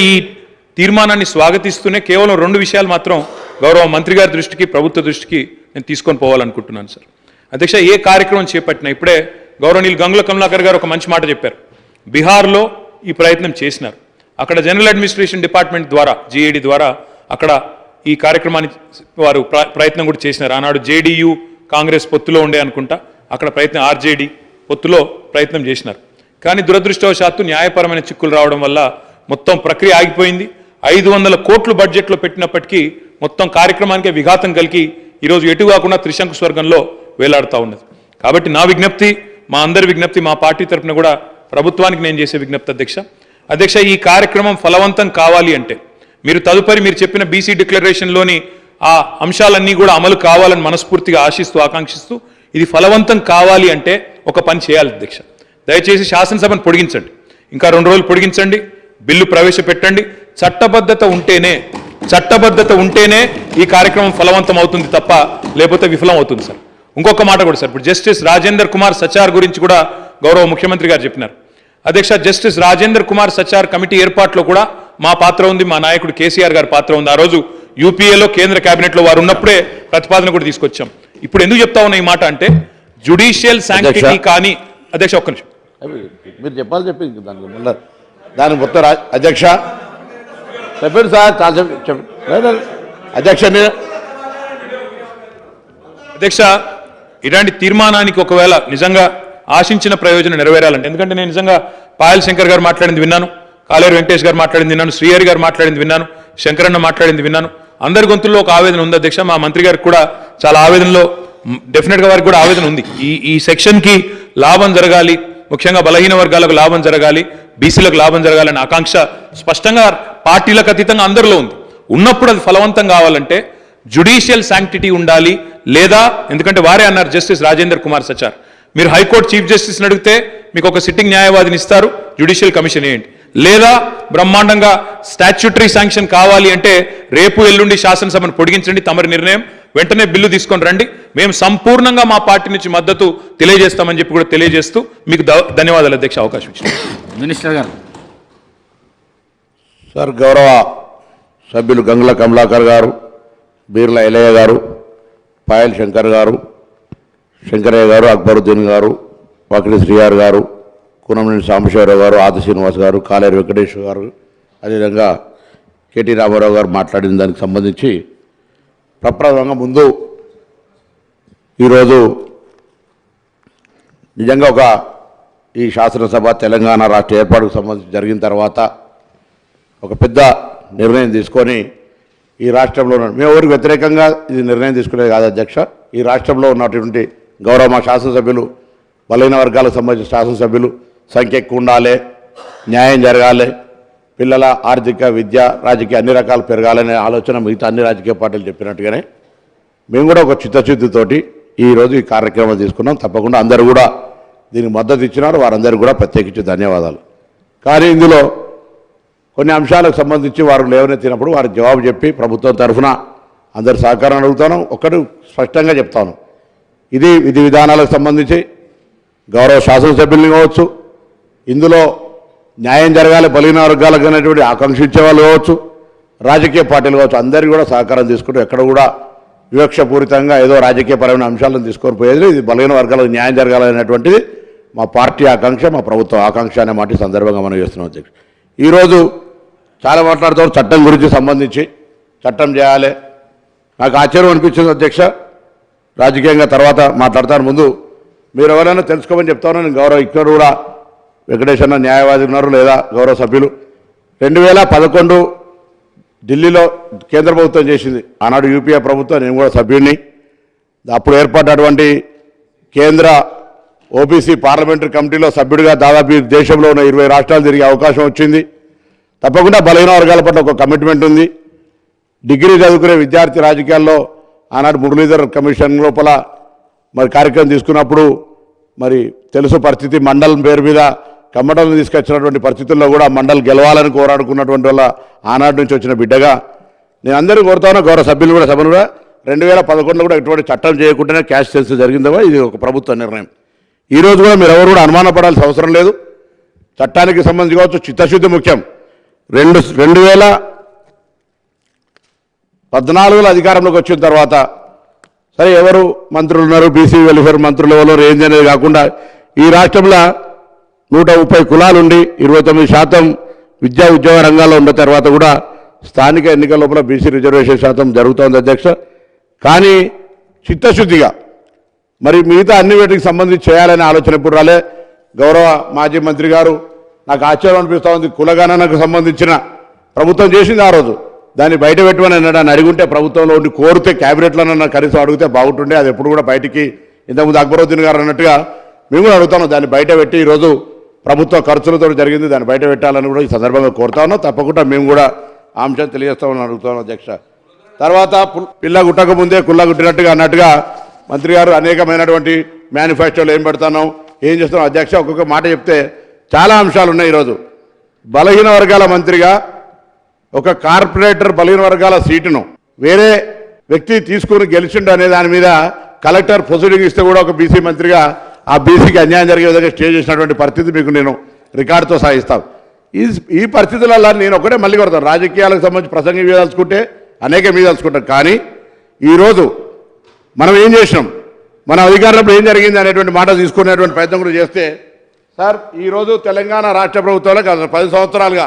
ఈ తీర్మానాన్ని స్వాగతిస్తూనే కేవలం 2 విషయాలు మాత్రం గౌరవ మంత్రి గారి దృష్టికి ప్రభుత్వ దృష్టికి నేను తీసుకొని పోవాలనుకుంటున్నాను సార్. అధ్యక్ష, ఏ కార్యక్రమం చేపట్టినా ఇప్పుడే గౌరవనీయులు గంగుల కమలాకర్ గారు ఒక మంచి మాట చెప్పారు. బీహార్లో ఈ ప్రయత్నం చేసినారు. అక్కడ జనరల్ అడ్మినిస్ట్రేషన్ డిపార్ట్మెంట్ ద్వారా జీఏడీ ద్వారా అక్కడ ఈ కార్యక్రమాన్ని వారు ప్రయత్నం కూడా చేసినారు. ఆనాడు జేడీయూ కాంగ్రెస్ పొత్తులో ఉండే అనుకుంటా అక్కడ ప్రయత్నం ఆర్జేడీ పొత్తులో ప్రయత్నం చేసినారు. కానీ దురదృష్టవశాత్తు న్యాయపరమైన చిక్కులు రావడం వల్ల మొత్తం ప్రక్రియ ఆగిపోయింది. 500 కోట్లు బడ్జెట్లో పెట్టినప్పటికీ మొత్తం కార్యక్రమానికి విఘాతం కలిగి ఈరోజు ఎటు కాకుండా త్రిశంకు స్వర్గంలో వేలాడుతూ ఉన్నది. కాబట్టి నా విజ్ఞప్తి, మా అందరి విజ్ఞప్తి, మా పార్టీ తరఫున కూడా ప్రభుత్వానికి నేను చేసే విజ్ఞప్తి అధ్యక్ష, ఈ కార్యక్రమం ఫలవంతం కావాలి అంటే మీరు తదుపరి మీరు చెప్పిన బీసీ డిక్లరేషన్లోని ఆ అంశాలన్నీ కూడా అమలు కావాలని మనస్ఫూర్తిగా ఆశిస్తూ ఆకాంక్షిస్తూ ఇది ఫలవంతం కావాలి అంటే ఒక పని చేయాలి అధ్యక్ష. దయచేసి శాసనసభను పొడిగించండి, ఇంకా 2 రోజులు పొడిగించండి, బిల్లు ప్రవేశపెట్టండి. చట్టబద్ధత ఉంటేనే ఈ కార్యక్రమం ఫలవంతం అవుతుంది తప్ప లేకపోతే విఫలం అవుతుంది సార్. ఇంకొక మాట కూడా సార్, ఇప్పుడు జస్టిస్ రాజేందర్ కుమార్ సచార్ గురించి కూడా గౌరవ ముఖ్యమంత్రి గారు చెప్పినారు. అధ్యక్ష, జస్టిస్ రాజేందర్ కుమార్ సచార్ కమిటీ ఏర్పాటులో కూడా మా పాత్ర ఉంది, మా నాయకుడు కేసీఆర్ గారి పాత్ర ఉంది. ఆ రోజు యూపీఏలో కేంద్ర కేబినెట్లో వారు ఉన్నప్పుడే ప్రతిపాదన కూడా తీసుకొచ్చాం. ఇప్పుడు ఎందుకు చెప్తా ఉన్నా ఈ మాట అంటే జ్యుడిషియల్ శాంక్టిటీ కానీ అధ్యక్ష ఒక్క నిమిషం మీరు చెప్పాలి చెప్పింది దాని మొత్తం అధ్యక్ష చెప్పండి సార్ అధ్యక్ష ఇలాంటి తీర్మానానికి ఒకవేళ నిజంగా ఆశించిన ప్రయోజనం నెరవేరాలంటే, ఎందుకంటే నేను నిజంగా పాయల్ శంకర్ గారు మాట్లాడింది విన్నాను, కాలేరు వెంకటేష్ గారు మాట్లాడింది విన్నాను, శ్రీహరి గారు మాట్లాడింది విన్నాను, శంకరన్న మాట్లాడింది విన్నాను. అందరి గొంతుల్లో ఒక ఆవేదన ఉంది అధ్యక్ష. మా మంత్రి గారికి కూడా చాలా ఆవేదనలో డెఫినెట్గా వారికి కూడా ఆవేదన ఉంది. ఈ సెక్షన్కి లాభం జరగాలి, ముఖ్యంగా బలహీన వర్గాలకు లాభం జరగాలి, బీసీలకు లాభం జరగాలనే ఆకాంక్ష స్పష్టంగా పార్టీలకు అతీతంగా అందరిలో ఉంది. ఉన్నప్పుడు అది ఫలవంతం కావాలంటే జ్యుడిషియల్ శాంక్టిటీ ఉండాలి. లేదా ఎందుకంటే వారే అన్నారు జస్టిస్ రాజేందర్ కుమార్ సచార్, మీరు హైకోర్టు చీఫ్ జస్టిస్ని అడిగితే మీకు ఒక సిట్టింగ్ న్యాయవాదిని ఇస్తారు, జ్యుడిషియల్ కమిషన్ ఏంటి, లేదా బ్రహ్మాండంగా స్టాచ్యూటరీ శాంక్షన్ కావాలి అంటే రేపు ఎల్లుండి శాసనసభను పొడిగించండి, తమరి నిర్ణయం, వెంటనే బిల్లు తీసుకొని రండి, మేము సంపూర్ణంగా మా పార్టీ నుంచి మద్దతు తెలియజేస్తామని చెప్పి కూడా తెలియజేస్తూ మీకు ధన్యవాదాలు అధ్యక్ష అవకాశం ఇచ్చింది. మినిస్టర్ గారు సార్, గౌరవ సభ్యులు గంగుల కమలాకర్ గారు, బీర్ల ఎలయ్య గారు, పాయల్ శంకర్ గారు, శంకరయ్య గారు, అక్బరుద్దీన్ గారు, వాకిటి శ్రీహార్ గారు, కూనంనేని సాంబశివరావు గారు, ఆది శ్రీనివాస్ గారు, కాలేరు వెంకటేశ్వర గారు, అదేవిధంగా కేటీ రామారావు గారు మాట్లాడిన దానికి సంబంధించి ప్రప్రథమంగా ముందు ఈరోజు నిజంగా ఈ శాసనసభ తెలంగాణ రాష్ట్ర ఏర్పాటుకు సంబంధించి జరిగిన తర్వాత ఒక పెద్ద నిర్ణయం తీసుకొని ఈ రాష్ట్రంలో మేము ఎవరికి వ్యతిరేకంగా ఇది నిర్ణయం తీసుకునేది కాదు అధ్యక్ష. ఈ రాష్ట్రంలో ఉన్నటువంటి గౌరవ మా శాసనసభ్యులు, బలహీన వర్గాలకు సంబంధించిన శాసనసభ్యులు సంఖ్య ఎక్కువ ఉండాలి, న్యాయం జరగాలి, పిల్లల ఆర్థిక, విద్య, రాజకీయ అన్ని రకాలు పెరగాలనే ఆలోచన మిగతా అన్ని రాజకీయ పార్టీలు చెప్పినట్టుగానే మేము కూడా ఒక చిత్తశుద్ధితోటి ఈరోజు ఈ కార్యక్రమం తీసుకున్నాం. తప్పకుండా అందరూ కూడా దీనికి మద్దతు ఇచ్చినారు, వారందరికీ కూడా ప్రత్యేకించి ధన్యవాదాలు. కానీ ఇందులో కొన్ని అంశాలకు సంబంధించి వారు లేవనెత్తినప్పుడు వారికి జవాబు చెప్పి ప్రభుత్వం తరఫున అందరి సహకారం అడుగుతాను. ఒకటి స్పష్టంగా చెప్తాను, ఇది విధి విధానాలకు సంబంధించి గౌరవ శాసనసభ్యుల్ని కావచ్చు, ఇందులో న్యాయం జరగాలి బలహీన వర్గాలకు అనేటువంటి ఆకాంక్షించే వాళ్ళు కావచ్చు, రాజకీయ పార్టీలు కావచ్చు, అందరికీ కూడా సహకారం తీసుకుంటూ ఎక్కడ కూడా వివక్షపూరితంగా ఏదో రాజకీయపరమైన అంశాలను తీసుకొని పోయేది, ఇది బలహీన వర్గాలకు న్యాయం జరగాలనేటువంటిది మా పార్టీ ఆకాంక్ష, మా ప్రభుత్వం ఆకాంక్ష అనే మాట సందర్భంగా మనం చేస్తున్నాం అధ్యక్ష. ఈరోజు చాలా మాట్లాడుతారు చట్టం గురించి సంబంధించి, చట్టం చేయాలి. నాకు ఆశ్చర్యం అనిపించింది అధ్యక్ష, రాజకీయంగా తర్వాత మాట్లాడతాను, ముందు మీరు ఎవరైనా తెలుసుకోమని చెప్తాను. నేను గౌరవ ఇక్కడ కూడా వెంకటేశ్వర న్యాయవాది ఉన్నారు, లేదా గౌరవ సభ్యులు 2011 ఢిల్లీలో కేంద్ర ప్రభుత్వం చేసింది, ఆనాడు యూపీఏ ప్రభుత్వం, నేను కూడా సభ్యుడిని. అప్పుడు ఏర్పడినటువంటి కేంద్ర ఓబీసీ పార్లమెంటరీ కమిటీలో సభ్యుడిగా దాదాపు దేశంలో ఉన్న 20 రాష్ట్రాలు తిరిగే అవకాశం వచ్చింది. తప్పకుండా బలహీన వర్గాల పట్ల ఒక కమిట్మెంట్ ఉంది. డిగ్రీ చదువుకునే విద్యార్థి రాజకీయాల్లో ఆనాడు మురళీధర్ కమిషన్ లోపల మరి కార్యక్రమం తీసుకున్నప్పుడు మరి తెలుసు పరిస్థితి, మండలం పేరు మీద కమ్మటలను తీసుకొచ్చినటువంటి పరిస్థితుల్లో కూడా మండల్ గెలవాలని కోరాడుకున్నటువంటి వల్ల ఆనాటి నుంచి వచ్చిన బిడ్డగా నేను అందరూ కోరుతాను, గౌరవ సభ్యులు కూడా సభలు కూడా 2011లో కూడా ఎటువంటి చట్టం చేయకుండానే క్యాష్ సెన్స్ జరిగిందో ఇది ఒక ప్రభుత్వ నిర్ణయం. ఈరోజు కూడా మీరు ఎవరు కూడా అనుమానపడాల్సిన అవసరం లేదు. చట్టానికి సంబంధించి కావచ్చు చిత్తశుద్ధి ముఖ్యం. 2014లో అధికారంలోకి వచ్చిన తర్వాత సరే ఎవరు మంత్రులు ఉన్నారు, బీసీ వెల్ఫేర్ మంత్రులు ఎవరో రేంజ్ అనేది కాకుండా ఈ రాష్ట్రంలో 130 కులాలుండి 29% విద్యా ఉద్యోగ రంగాల్లో ఉన్న తర్వాత కూడా స్థానిక ఎన్నికల లోపల బీసీ రిజర్వేషన్ శాతం జరుగుతోంది అధ్యక్ష. కానీ చిత్తశుద్ధిగా మరి మిగతా అన్ని వీటికి సంబంధించి చేయాలనే ఆలోచన ఎప్పుడు రాలే. గౌరవ మాజీ మంత్రి గారు నాకు ఆశ్చర్యం అనిపిస్తూ ఉంది, కులగణనకు సంబంధించిన ప్రభుత్వం చేసింది ఆ రోజు, దాన్ని బయట పెట్టమని అన్నాడు. అడిగుంటే ప్రభుత్వంలో ఉండి కోరితే క్యాబినెట్లోనన్నా కనీసం అడిగితే బాగుంటుండే. అది ఎప్పుడు కూడా బయటికి ఇంతకుముందు అక్బరుద్దీన్ గారు అన్నట్టుగా మేము కూడా అడుగుతాము, దాన్ని బయట పెట్టి ఈరోజు ప్రభుత్వ ఖర్చులతో జరిగింది, దాన్ని బయట పెట్టాలని కూడా ఈ సందర్భంగా కోరుతా ఉన్నాం. తప్పకుండా మేము కూడా ఆ అంశం తెలియజేస్తామని అడుగుతాం అధ్యక్ష. తర్వాత పిల్ల గుట్టక ముందే కుల్ల గుట్టినట్టుగా అన్నట్టుగా మంత్రి గారు అనేకమైనటువంటి మేనిఫెస్టోలు ఏం పెడతాను ఏం చేస్తున్నాం అధ్యక్ష. ఒక్కొక్క మాట చెప్తే చాలా అంశాలు ఉన్నాయి. ఈరోజు బలహీన వర్గాల మంత్రిగా ఒక కార్పొరేటర్ బలహీన వర్గాల సీటును వేరే వ్యక్తి తీసుకుని గెలిచిండు అనే దాని మీద కలెక్టర్ ప్రొసీడింగ్ ఇస్తే కూడా ఒక బీసీ మంత్రిగా ఆ బీసీకి అన్యాయం జరిగే విధంగా స్టే చేసినటువంటి పరిస్థితి మీకు నేను రికార్డుతో సాగిస్తాను. ఈ పరిస్థితులలో నేను ఒకటే మళ్ళీ కొడతాను, రాజకీయాలకు సంబంధించి ప్రసంగం ఇవ్వదలుచుకుంటే అనేక ఇవ్వదలుచుకుంటాం. కానీ ఈరోజు మనం ఏం చేసినాం, మన అధికారంలో ఏం జరిగింది అనేటువంటి మాట తీసుకునేటువంటి ప్రయత్నం కూడా చేస్తే సార్, ఈరోజు తెలంగాణ రాష్ట్ర ప్రభుత్వంలో 10 సంవత్సరాలుగా